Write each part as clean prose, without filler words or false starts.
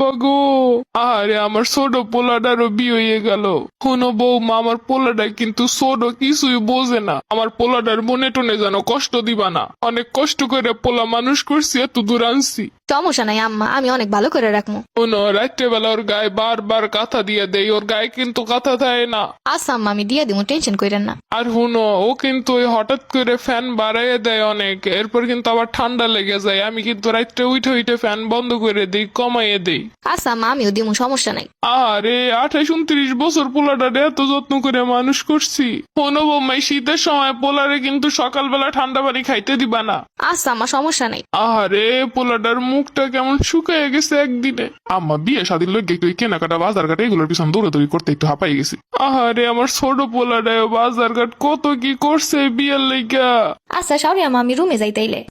আব্বা গো, আরে আমার ছোট পোলাটারও বিয়ে হয়ে গেল। শোনো বৌমা, আমার পোলাটা কিন্তু ছোট, কিছুই বোঝে না। আমার পোলাটার মনে টনে যেন কষ্ট দিবা না। অনেক কষ্ট করে পোলা মানুষ করছি, এত দূর আনছি। সমস্যা নাই আম্মা, আমি অনেক ভালো করে রাখবো। শোনো, রাত্রেবেলা ওর গায়ে বারবার কাঁথা দিয়ে দেই, ওর গায়ে কিন্তু কাঁথা দেয় না। আচ্ছা আম্মা, আমি দিয়ে দিব, টেনশন করেন না। আর শুনো, ও কিন্তু ওই হঠাৎ করে ফ্যান বাড়াইয়ে দেয় অনেক, এরপর কিন্তু আবার ঠান্ডা লেগে যায়। আমি কিন্তু রাত্রে উঠে উঠে ফ্যান বন্ধ করে দিই, কমাইয়ে দিই। আচ্ছা আম্মা, আমিও দিব, সমস্যা নাই। আরে 28-29 বছর পোলাটারে এত যত্ন করে মানুষ করছি। শোনো বৌমা, শীতের সময় পোলারে কিন্তু সকালবেলা ঠান্ডা পানি খাইতে দিবা না। আচ্ছা আম্মা, সমস্যা নাই। আরে পোলাটার মুখটা কেমন শুকিয়ে গেছে একদিনে। আম্মা বিয়ে শাদীর লোক একটু কেনাকাটা বাজার ঘাট এগুলোর পিছনে দৌড়াদৌড়ি করতে একটু হাঁপাই গেছি। আরে আমার ছোট পোলাটায় বাজার ঘাট কত কি করছে বিয়ের লাইগা। আচ্ছা সরি আম্মা, আমি রুমে যাইতাইলে।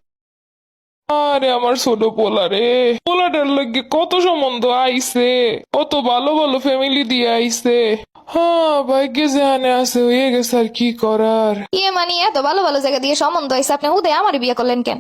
আরে আমার ছোট পোলারে, পোলাটার লাগে কত সম্বন্ধ আইছে, কত ভালো ভালো ফ্যামিলি দিয়ে আইছে। হ্যাঁ, ভাগ্যে যেখানে আছে হয়ে গেছে, আর কি করার। মানে এত ভালো ভালো জায়গা দিয়ে সম্বন্ধ হয়েছে, আপনি হুদে আমার বিয়ে করলেন কেন?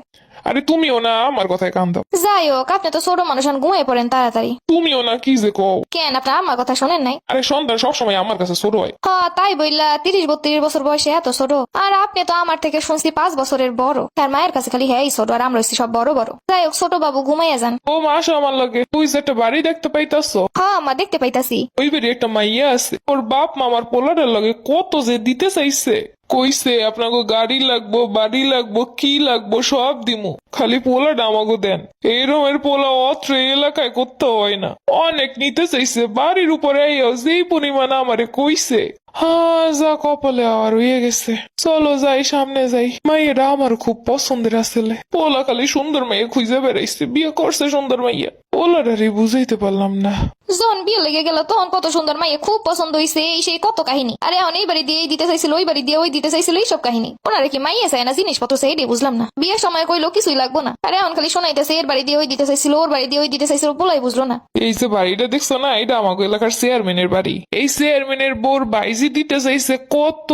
আরে তুমিও না আমার কথায় কান দাও। যাই হোক, আপনি তো ছোট মানুষ, ঘুমিয়ে পড়েন তাড়াতাড়ি। তুমিও না, কি যে কও। কেন, আপনার আমার কথা শোনেন নাই? আরে সন্তান সবসময় আমার কাছে ছোট হয়। হ্যাঁ তাই বললা, 30-32 বছর বয়সে এত ছোট। আর আপনি তো আমার থেকে শুনছি 5 বছরের বড়। তার মায়ের কাছে খালি হ্যাঁ ছোট, আর আমরা হচ্ছি সব বড় বড়। যাই হোক, ছোট বাবু ঘুমাইয়া যান। ও মা, আসো আমার লাগে। তুই যে একটা বাড়ি দেখতে পাইতাছ, হ্যাঁ মা, দেখতে পাইতাছি। ওই বাড়ি একটা মাইয়া আছে, ওর বাপ মামার পোলাটার লাগে কত যে দিতে চাইছে। কইছে আপনাকে গাড়ি লাগবো, বাড়ি লাগবো, কি লাগবো সব দিমু, খালি পোলাটা আমাকে দেন। এরমের পোলা অত্র এলাকায় করতে হয় না। অনেক নিতে চাইছে, বাড়ির উপরে যেই পরিমাণ আমারে কইছে। হ্যাঁ, যা কপালে আর হয়ে গেছে। চলো যাই, সামনে যাই। মাইয়েরা আমার খুব পছন্দের আসলে। পোলা খালি সুন্দর মাইয়া খুঁজে বেড়াইছে, বিয়ে করছে সুন্দর মাইয়া। পোলাটারে বুঝাইতে পারলাম না। যখন বিয়ে লেগে গেল তখন কত সুন্দর মাইয়া খুব পছন্দ হয়েছে, এই সেই কত কাহিনী। আরে এখন এই বাড়ি দিয়ে দিতে চাইছিল, ওই বাড়ি দিয়ে ওই দিতে চাইছিল, এইসব কাহিনী। ওনারা কি মাইয়া চায় না জিনিসপত্র চাই, এটাই বুঝলাম না। বিয়ের সময় কইলো কিছুই লাগবো না, আরে এখন খালি শোনাইতেছে এর বাড়ি দিয়ে ওই দিতে চাইছিল, ওর বাড়ি দিয়ে ওই দিতে চাইছিল, বলাই বুঝলো না। এই যে বাড়িটা দেখছো না, এটা আমাকে এলাকার চেয়ারম্যানের বাড়ি। এই চেয়ারম্যানের বোর বাইজি দিতে চাইছে কত,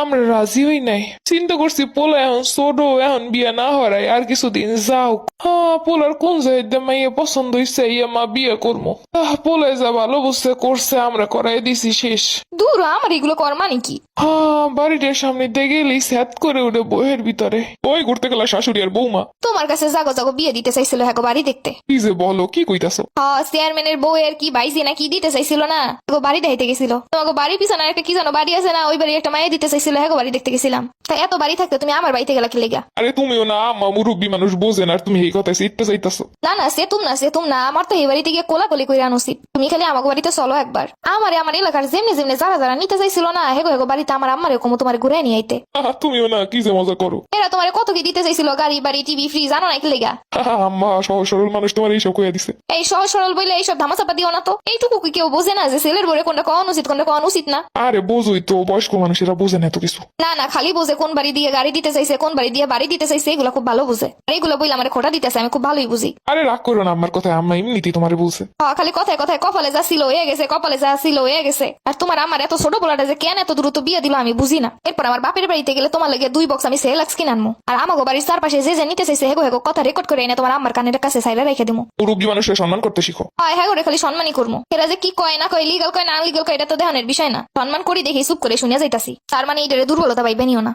আমরা রাজি হই নাই। চিন্তা করছি পোলা এখন ছোট, এখন বিয়ে না হওয়ার আর কিছুদিন যাও। হ্যাঁ, পোলার কোন জায়গা মাইয়া পছন্দ হয়েছে, ইয়া মা বিয়ে করবো। পোলায় যা ভালো বুঝতে করছে, আমরা করাই দিছি শেষ। দূর আমার এগুলো কর মানে কি? হ্যাঁ, বাড়িটার সামনে দিয়ে গেলেই স্যাত করে উঠে বইয়ের ভিতরে। বই ঘুরতে গেল শাশুড়ি আর বৌমা। তোমার কাছে জাগো জাগো বিয়ে দিতে চাইছিল হ্যাঁ বাড়ি দেখতে। কি যে বলো, কি কইতাছো? হ্যাঁ, চেয়ারম্যানের বউয়ের কি বাইজি না কি দিতে চাইছিল না, বাড়ি দেখতে গেছিল। তোমাকে বাড়ির পিছনে একটা কি জানো বাড়ি আছে না, ওই বাড়ি একটা মায়ে দিতে চাইছিল, হ্যাঁ বাড়ি দেখতে গেছিলাম। তা এত বাড়ি থাকতে তুমি আমার বাড়িতে গেলা কি লেগা? আরে তুমিও না, আম্মা মুরব্বী মানুষ বোঝেন, আর তুমি এই কথায় চিত্তে চাইতাছো। না না, সে তুম না, আমার তো এই বাড়িতে গিয়ে কোলাকুলি করে আনো উচিত। তুমি খালি আমাকে বাড়িতে চলো একবার। আমার এলাকার যেমনি যেমনি যারা যারা নিতে চাইছিল না, হেগো হেগো বাড়িতে আমার আম্মার এরকম তোমার ঘুরে নিয়ে আইতে। তুমিও না, কি যে মজা করো। এরা তোমার কত কি দিতে চাইছিল, গাড়ি বাড়ি টিভি ফ্রিজ, জানো না কি লেগা? আম্মা সহজ সরল মানুষ, তোমার এইসব কইয়া দিছে। এই সহজ সরল বইলে এইসব ধামাচাপা দিও না তো। এইটুকু কি কেউ বোঝে না যে ছেলের বরে কোনটা কন উচিত কোনটা কন উচিত না? আরে বোঝই তো, বয়স্ক মানুষেরা বোঝে না এত কিছু। না না, খালি বোঝে কোন বাড়ি দিয়ে গাড়ি দিতে চাইছে, কোন বাড়ি দিয়ে বাড়ি দিতে চাইছে, এগুলো খুব ভালো বুঝে। আর এগুলো বইলে আমার খোটা দিতেছে, আমি খুব ভালোই বুঝি। আরে রাগ করো না আমার কথায়, আম্মা এমনিতেই তোমারে বলছে। খালি কথায় কথায় কপালে যা ছিল হয়ে গেছে, কপালে যা ছিল হয়ে গেছে। আর তোমার আমার এত ছোট বলাটা যে কেন এত দ্রুত বিয়ে দিল আমি বুঝি না। এরপর আমার বাপের বাড়িতে গেলে তোমার লাগে 2 বক্স আমি সেলাক্স কিনে আনবো। আর আমাকে বাড়ির চারপাশে যে যে নিতে চাইছে হেগো হেগো কথা রেকর্ড করে এনে তোমার আমার কানের কাছে সাইলে রেখে দিমু। মুরব্বী মানুষের সম্মান করতে শিখো। হয় হ্যাঁ করে খালি সম্মানই করবো। এরা যে কি কয় না কয়, লিগাল কয় না আনলিগাল কয়, এটা তো দেহানের বিষয় না। সম্মান করি দেখি চুপ করে শুনে যাইতাছি, তার মানে এটারে দুর্বলতা পাইবেনিও না।